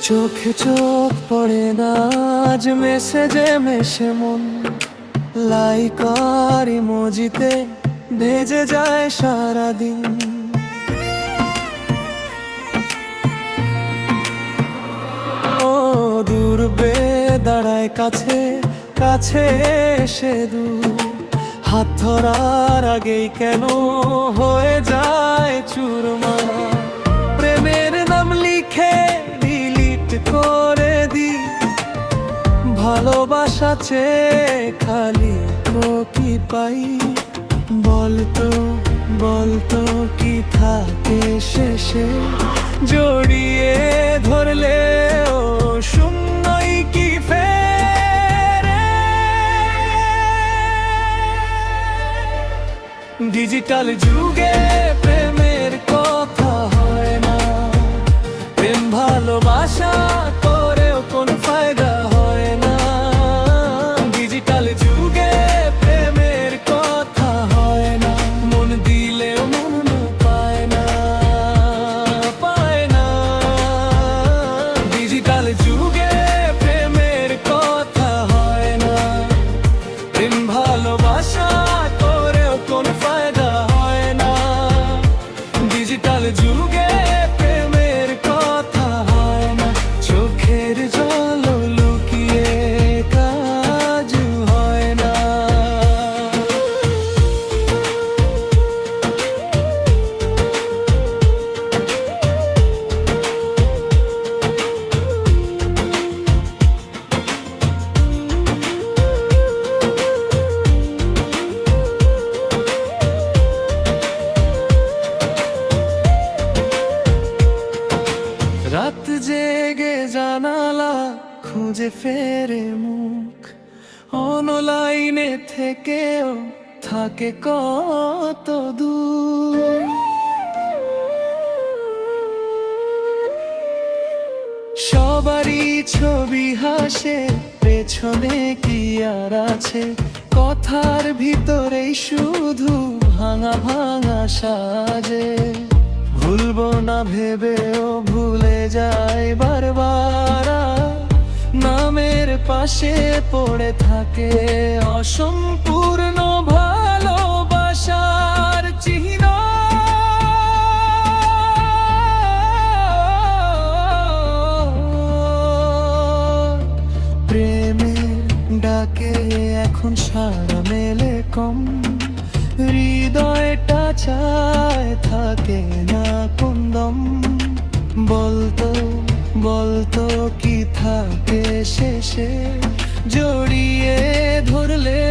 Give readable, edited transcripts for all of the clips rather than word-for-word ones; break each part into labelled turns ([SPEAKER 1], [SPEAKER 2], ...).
[SPEAKER 1] চোখে চোখ পড়ে না আজ মেসেজে মেশে মন, লাইক আর ইমোজিতে ভেজে যায় সারাদিন। ও দূরবে দাঁড়ায় কাছে কাছে এসে দূর, হাত ধরার আগেই কেন হয়ে যায় চুরমার। প্রেমের নাম লিখে ডিলিট করে দি, ভালোবাসা চেয়ে খালি তো কি পাই? বলতো বলতো কি থাকে শেষে, জড়িয়ে ধরলে ও শূন্যই কি ফেরে? ডিজিটাল যুগে প্রেমের কথা হয় না, প্রেম ভালোবাসা করেও কোনো ফায়দা হয় না। ডিজিটাল যুগে প্রেমের কথা হয় না, মন দিলেও মন পায় না, পায় না। ডিজিটাল যুগে প্রেমের কথা হয় না, প্রেম ভালোবাসা করেও কোনো ফায়দা হয় না। ডিজিটাল যুগে প্রেমের কথা হয় না, চোখের জল লুকিয়ে কাজ হয় না। রাত জেগে জানালা খুঁজে ফেরে মুখ, অনলাইনে থেকেও থাকে কত দূর। সবারই ছবি হাসে, পেছনে কি আর আছে? কথার ভিতরেই শুধু ভাঙা ভাঙা সাজে। ভুলবো না ভেবেও ভুলে যায় বারবার, নামের পাশে পড়ে থাকে অসম্পূর্ণ ভালোবাসার চিহ্ন। প্রেমের ডাকে এখন সাড়া মেলে কম, হৃদয়টা চায় থাকে না কুন্দম। বলতো বলতো কি থাকে শেষে, জড়িয়ে ধরলে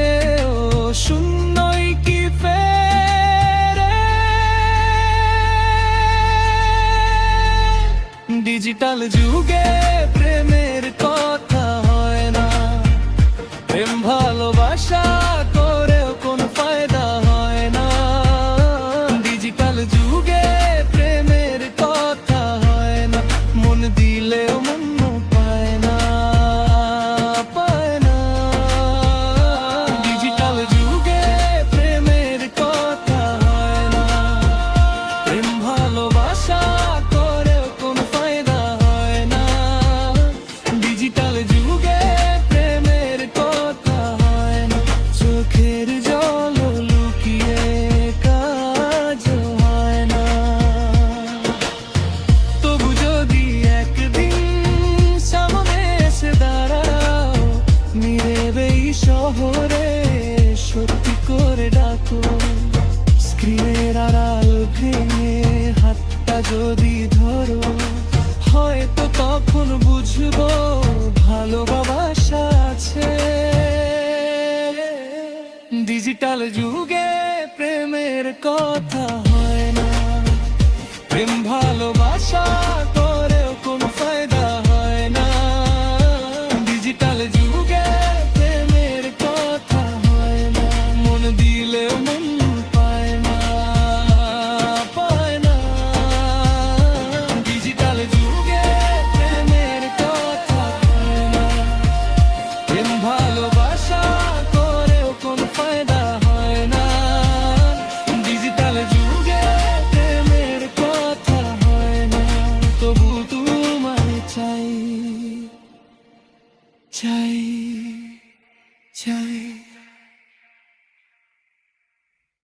[SPEAKER 1] ও শূন্যই কি ফেরে? ডিজিটাল যুগে প্রেমের কথা হয় না, প্রেম ভালোবাসা করেও কোনো ফায়দা হয় না। ডিজিটাল যুগে প্রেমের কথা হয় না, মন দিলেও মন পায় না, পায় না। ডিজিটাল যুগে প্রেমের কথা হয় না, প্রেম ভালোবাসা করেও কোনো ফায়দা হয় না। ডিজিটাল যুগে প্রেমের কথা হয় না, চোখের জল লুকিয়ে কাজ হয় না। তবু যদি একদিন সামনে এসে দাঁড়াও, নীরবে এই শহরে সত্যি করে ডাকো। স্ক্রিনের আড়াল ভেঙে হাতটা যদি ধরো, হয়তো তখন বুঝবো ভালোবাসা আছে। ডিজিটাল যুগে প্রেমের কথা হয় না, প্রেম ভালোবাসা করেও কোনো ফায়দা হয় না। ডিজিটাল যুগে প্রেমের কথা হয় না, মন দিলেও মন পায় না, পায় না। ডিজিটাল যুগে প্রেমের কথা হয় না, প্রেম ভালোবাসা করেও কোনো ফায়দা হয় না। ডিজিটাল যুগে চাই চাই